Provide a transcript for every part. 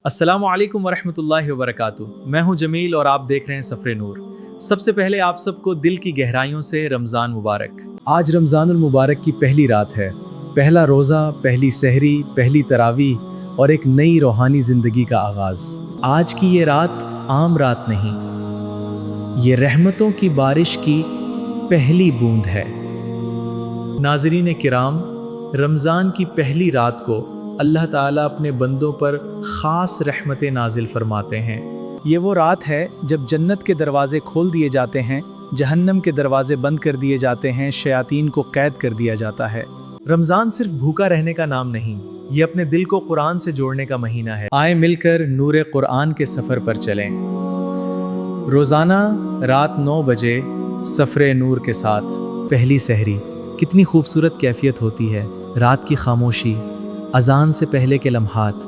अस्सलामु अलैकुम वरहमतुल्लाहि वबरकातुहू। मैं हूं जमील और आप देख रहे हैं सफरे नूर। सबसे पहले आप सबको दिल की गहराइयों से रमज़ान मुबारक। आज रमज़ानुल मुबारक की पहली रात है, पहला रोज़ा, पहली सहरी, पहली तरावीह और एक नई रूहानी ज़िंदगी का आगाज़। आज की ये रात आम रात नहीं, ये रहमतों की बारिश की पहली बूंद है। नाज़रीन किराम, रमज़ान की पहली रात को अल्लाह ताला अपने बंदों पर ख़ास रहमतें नाजिल फरमाते हैं। ये वो रात है जब जन्नत के दरवाज़े खोल दिए जाते हैं, जहन्नम के दरवाज़े बंद कर दिए जाते हैं, शयातीन को कैद कर दिया जाता है। रमज़ान सिर्फ भूखा रहने का नाम नहीं, ये अपने दिल को कुरान से जोड़ने का महीना है। आए मिलकर नूरे कुरान के सफ़र पर चलें। रोज़ाना रात 9 बजे सफ़रे नूर के साथ पहली सहरी। कितनी खूबसूरत कैफियत होती है। रात की खामोशी, अजान से पहले के लम्हात,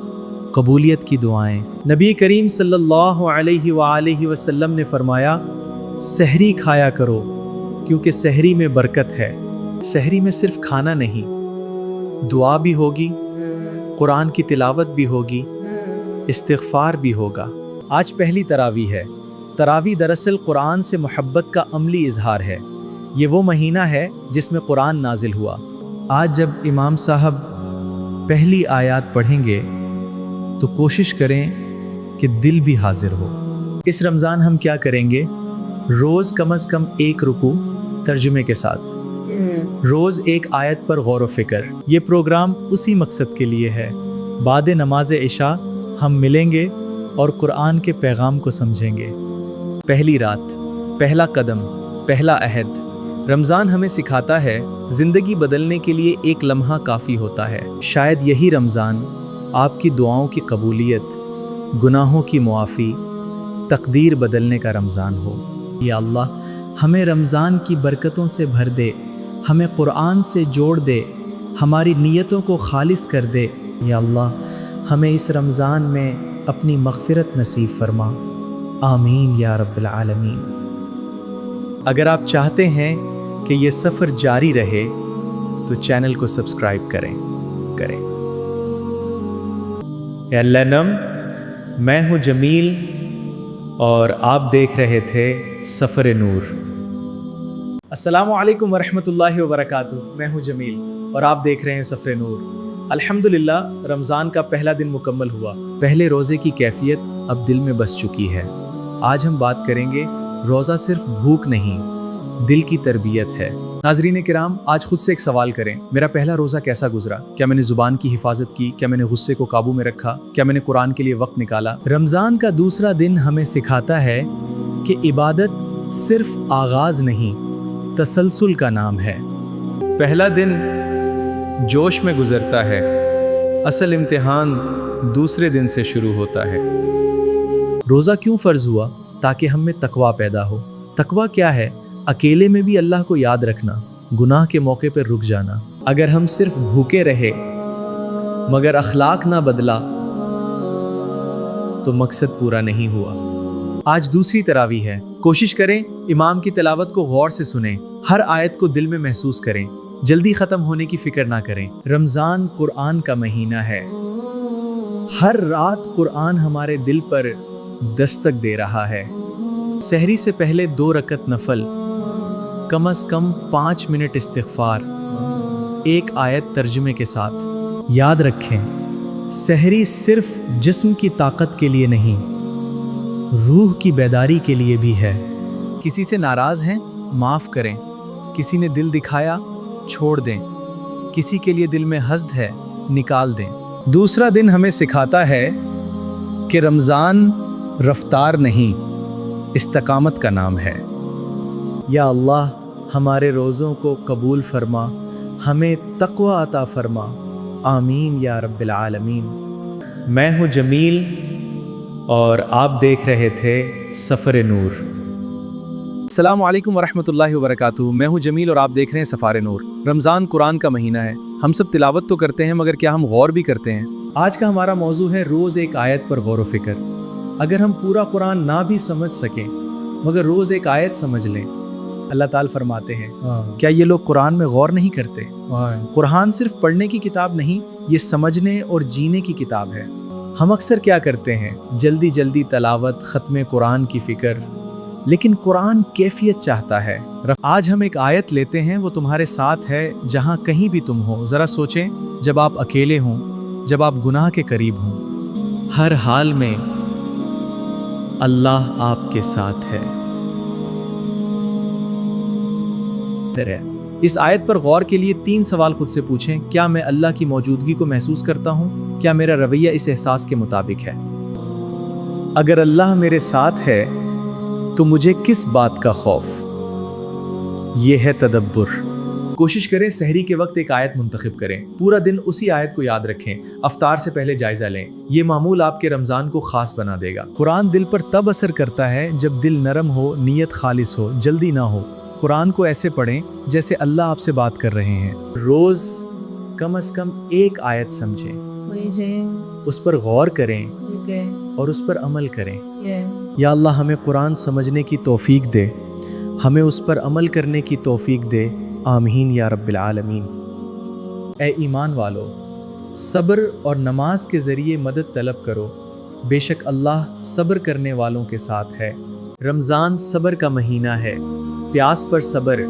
कबूलियत की दुआएं। नबी करीम सल्लल्लाहु अलैहि वसल्लम ने फरमाया, सहरी खाया करो क्योंकि सहरी में बरकत है। सहरी में सिर्फ खाना नहीं, दुआ भी होगी, कुरान की तिलावत भी होगी, इस्तिग़फ़ार भी होगा। आज पहली तरावीह है। तरावीह दरअसल कुरान से मोहब्बत का अमली इजहार है। ये वो महीना है जिसमें कुरान नाजिल हुआ। आज जब इमाम साहब पहली आयत पढ़ेंगे तो कोशिश करें कि दिल भी हाजिर हो। इस रमज़ान हम क्या करेंगे? रोज़ कम से कम एक रुकू तर्जुमे के साथ, रोज़ एक आयत पर गौर व फिक्र। ये प्रोग्राम उसी मकसद के लिए है। बाद नमाज इशा हम मिलेंगे और कुरान के पैगाम को समझेंगे। पहली रात, पहला कदम, पहला अहद। रमज़ान हमें सिखाता है ज़िंदगी बदलने के लिए एक लम्हा काफ़ी होता है। शायद यही रमज़ान आपकी दुआओं की कबूलियत, गुनाहों की मुआफ़ी, तकदीर बदलने का रमज़ान हो। या अल्लाह, हमें रमज़ान की बरकतों से भर दे, हमें कुरान से जोड़ दे, हमारी नीयतों को खालिस कर दे। या अल्लाह, हमें इस रमज़ान में अपनी मग़फ़िरत नसीब फरमा। आमीन या रब्बिल आलमीन। अगर आप चाहते हैं कि ये सफ़र जारी रहे तो चैनल को सब्सक्राइब करें। अल्लाह, मैं हूँ जमील और आप देख रहे थे सफ़र नूर। अस्सलामु अलैकुम वरहमतुल्लाहि वबरकातुहू। मैं हूँ जमील और आप देख रहे हैं सफ़र नूर। अल्हम्दुलिल्लाह, रमज़ान का पहला दिन मुकम्मल हुआ। पहले रोज़े की कैफियत अब दिल में बस चुकी है। आज हम बात करेंगे, रोज़ा सिर्फ भूख नहीं, दिल की तरबियत है। नाज़रीन किराम, आज खुद से एक सवाल करें, मेरा पहला रोज़ा कैसा गुजरा? क्या मैंने ज़ुबान की हिफाजत की? क्या मैंने गुस्से को काबू में रखा? क्या मैंने कुरान के लिए वक्त निकाला? रमज़ान का दूसरा दिन हमें सिखाता है कि इबादत सिर्फ आगाज़ नहीं, तसलसल का नाम है। पहला दिन जोश में गुजरता है, असल इम्तिहान दूसरे दिन से शुरू होता है। रोज़ा क्यों फ़र्ज़ हुआ? ताकि हम में तकवा पैदा हो। तकवा क्या है? अकेले में भी अल्लाह को याद रखना, गुनाह के मौके पर रुक जाना। अगर हम सिर्फ भूखे रहे मगर अखलाक ना बदला तो मकसद पूरा नहीं हुआ। आज दूसरी तरावीह है। कोशिश करें इमाम की तिलावत को गौर से सुनें, हर आयत को दिल में महसूस करें, जल्दी ख़त्म होने की फ़िक्र ना करें। रमज़ान कुरान का महीना है। हर रात कुरान हमारे दिल पर दस्तक दे रहा है। सहरी से पहले 2 रकत नफल, कम से कम 5 मिनट इस्तिग़फ़ार, एक आयत तर्जुमे के साथ। याद रखें, सहरी सिर्फ जिस्म की ताकत के लिए नहीं, रूह की बेदारी के लिए भी है। किसी से नाराज़ हैं, माफ़ करें। किसी ने दिल दिखाया, छोड़ दें। किसी के लिए दिल में हस्द है, निकाल दें। दूसरा दिन हमें सिखाता है कि रमज़ान रफ्तार नहीं, इस्तकामत का नाम है। या अल्लाह, हमारे रोज़ों को कबूल फरमा, हमें तक़वा अता फरमा। आमीन या रब्बिल आलमीन। मैं हूँ जमील और आप देख रहे थे सफ़र नूर। अस्सलामु अलैकुम वरहमतुल्लाहि वबरकातुहू। मैं हूँ जमील और आप देख रहे हैं सफ़र नूर। रमज़ान कुरान का महीना है। हम सब तिलावत तो करते हैं मगर क्या हम गौर भी करते हैं? आज का हमारा मौजू है रोज़ एक आयत पर गौर व फिक्र। अगर हम पूरा कुरान ना भी समझ सकें मगर रोज़ एक आयत समझ लें, अल्लाह ताला फरमाते हैं, क्या ये लोग कुरान में गौर नहीं करते? कुरान सिर्फ पढ़ने की किताब नहीं, ये समझने और जीने की किताब है। ہم اکثر کیا کرتے ہیں؟ جلدی جلدی تلاوت، ختم قرآن کی فکر، لیکن قرآن کیفیت چاہتا ہے۔ آج ہم ایک آیت لیتے ہیں، وہ تمہارے ساتھ ہے جہاں کہیں بھی تم ہو۔ ذرا سوچیں، جب آپ اکیلے ہوں، جب آپ گناہ کے قریب ہوں، ہر حال میں اللہ آپ کے ساتھ ہے۔ اس آیت پر غور کے لیے 3 سوال خود سے پوچھیں۔ کیا میں اللہ کی موجودگی کو محسوس کرتا ہوں؟ کیا میرا رویہ اس احساس کے مطابق ہے؟ اگر اللہ میرے ساتھ ہے تو مجھے کس بات کا خوف؟ یہ ہے تدبر۔ کوشش کریں سحری کے وقت ایک آیت منتخب کریں، پورا دن اسی آیت کو یاد رکھیں، افطار سے پہلے جائزہ لیں۔ یہ معمول آپ کے رمضان کو خاص بنا دے گا۔ قرآن دل پر تب اثر کرتا ہے جب دل نرم ہو، نیت خالص ہو، جلدی نہ ہو۔ قرآن کو ایسے پڑھیں جیسے اللہ آپ سے بات کر رہے ہیں۔ روز کم از کم ایک آیت سمجھیں، اس پر غور کریں اور اس پر عمل کریں۔ یا اللہ ہمیں قرآن سمجھنے کی توفیق دے، ہمیں اس پر عمل کرنے کی توفیق دے، آمین یا رب العالمین۔ اے ایمان والو، صبر اور نماز کے ذریعے مدد طلب کرو، بے شک اللہ صبر کرنے والوں کے ساتھ ہے۔ رمضان صبر کا مہینہ ہے۔ پیاس پر صبر،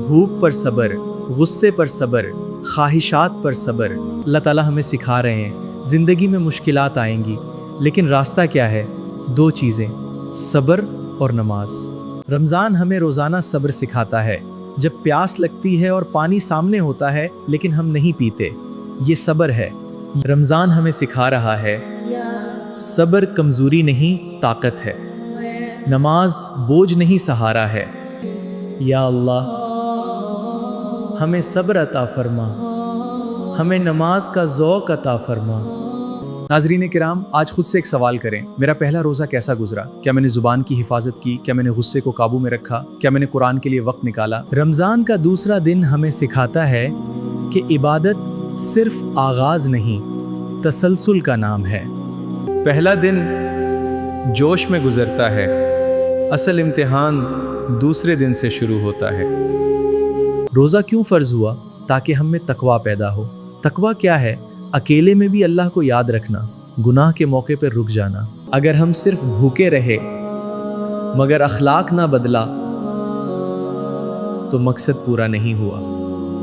بھوک پر صبر، غصے پر صبر، خواہشات پر صبر۔ اللہ تعالیٰ ہمیں سکھا رہے ہیں زندگی میں مشکلات آئیں گی، لیکن راستہ کیا ہے؟ 2 چیزیں، صبر اور نماز۔ رمضان ہمیں روزانہ صبر سکھاتا ہے۔ جب پیاس لگتی ہے اور پانی سامنے ہوتا ہے لیکن ہم نہیں پیتے، یہ صبر ہے۔ رمضان ہمیں سکھا رہا ہے صبر کمزوری نہیں، طاقت ہے۔ نماز بوجھ نہیں، سہارا ہے۔ یا اللہ ہمیں صبر عطا فرما، ہمیں نماز کا ذوق عطا فرما۔ ناظرین کرام، آج خود سے ایک سوال کریں، میرا پہلا روزہ کیسا گزرا؟ کیا میں نے زبان کی حفاظت کی؟ کیا میں نے غصے کو قابو میں رکھا؟ کیا میں نے قرآن کے لیے وقت نکالا؟ رمضان کا دوسرا دن ہمیں سکھاتا ہے کہ عبادت صرف آغاز نہیں، تسلسل کا نام ہے۔ پہلا دن جوش میں گزرتا ہے، اصل امتحان دوسرے دن سے شروع ہوتا ہے۔ روزہ کیوں فرض ہوا؟ تاکہ ہم میں تقویٰ پیدا ہو۔ تقویٰ کیا ہے؟ اکیلے میں بھی اللہ کو یاد رکھنا، گناہ کے موقع پر رک جانا۔ اگر ہم صرف بھوکے رہے مگر اخلاق نہ بدلا تو مقصد پورا نہیں ہوا۔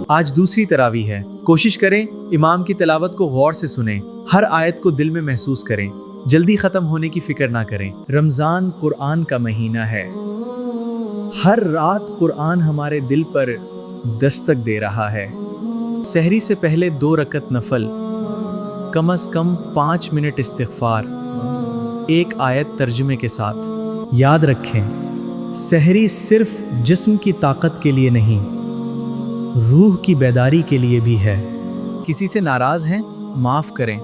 آج دوسری تراویح ہے، کوشش کریں امام کی تلاوت کو غور سے سنیں، ہر آیت کو دل میں محسوس کریں، جلدی ختم ہونے کی فکر نہ کریں۔ رمضان قرآن کا مہینہ ہے، ہر رات قرآن ہمارے دل پر دستک دے رہا ہے۔ سحری سے پہلے 2 رکعت نفل، کم از کم 5 منٹ استغفار، 1 آیت ترجمے کے ساتھ۔ یاد رکھیں، سحری صرف جسم کی طاقت کے لیے نہیں، روح کی بیداری کے لیے بھی ہے۔ کسی سے ناراض ہیں؟ معاف کریں۔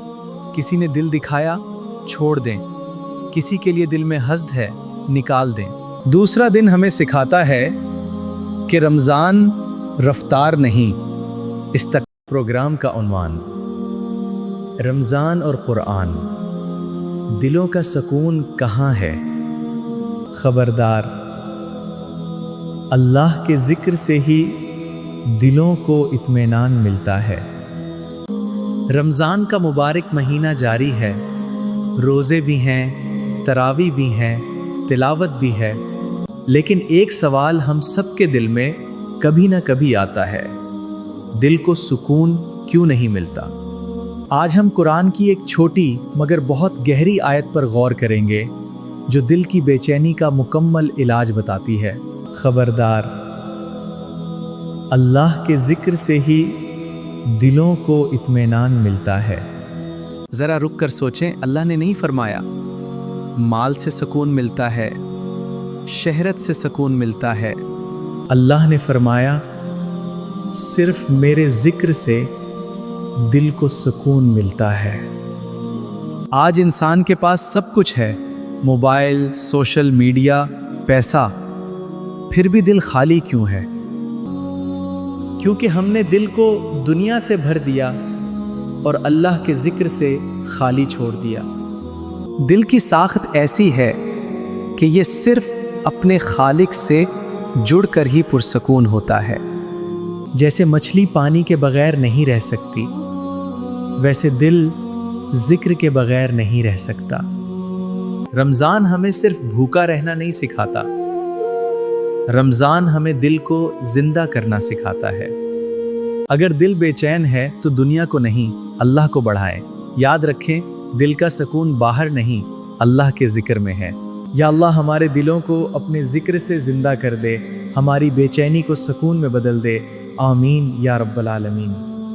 کسی نے دل دکھایا؟ چھوڑ دیں۔ کسی کے لیے دل میں حسد ہے؟ نکال دیں۔ دوسرا دن ہمیں سکھاتا ہے کہ رمضان رفتار نہیں، پروگرام کا عنوان رمضان اور قرآن، دلوں کا سکون کہاں ہے؟ خبردار، اللہ کے ذکر سے ہی دلوں کو اطمینان ملتا ہے۔ رمضان کا مبارک مہینہ جاری ہے، روزے بھی ہیں، تراویح بھی ہیں، تلاوت بھی ہے، لیکن ایک سوال ہم سب کے دل میں کبھی نہ کبھی آتا ہے، دل کو سکون کیوں نہیں ملتا؟ آج ہم قرآن کی ایک چھوٹی مگر بہت گہری آیت پر غور کریں گے جو دل کی بے چینی کا مکمل علاج بتاتی ہے۔ خبردار، اللہ کے ذکر سے ہی دلوں کو اطمینان ملتا ہے۔ ذرا رک کر سوچیں، اللہ نے نہیں فرمایا مال سے سکون ملتا ہے، شہرت سے سکون ملتا ہے۔ اللہ نے فرمایا صرف میرے ذکر سے دل کو سکون ملتا ہے۔ آج انسان کے پاس سب کچھ ہے، موبائل، سوشل میڈیا، پیسہ، پھر بھی دل خالی کیوں ہے؟ کیونکہ ہم نے دل کو دنیا سے بھر دیا اور اللہ کے ذکر سے خالی چھوڑ دیا۔ دل کی ساخت ایسی ہے کہ یہ صرف اپنے خالق سے جڑ کر ہی پرسکون ہوتا ہے۔ جیسے مچھلی پانی کے بغیر نہیں رہ سکتی، ویسے دل जिक्र के बगैर नहीं रह सकता। रमज़ान हमें सिर्फ भूखा रहना नहीं सिखाता, रमज़ान हमें दिल को जिंदा करना सिखाता है। अगर दिल बेचैन है तो दुनिया को नहीं, अल्लाह को बढ़ाएं। याद रखें, दिल का सुकून बाहर नहीं, अल्लाह के जिक्र में है। या अल्लाह हमारे दिलों को अपने जिक्र से जिंदा कर दे, हमारी बेचैनी को सुकून में बदल दे। आमीन या रब्बल आलमीन।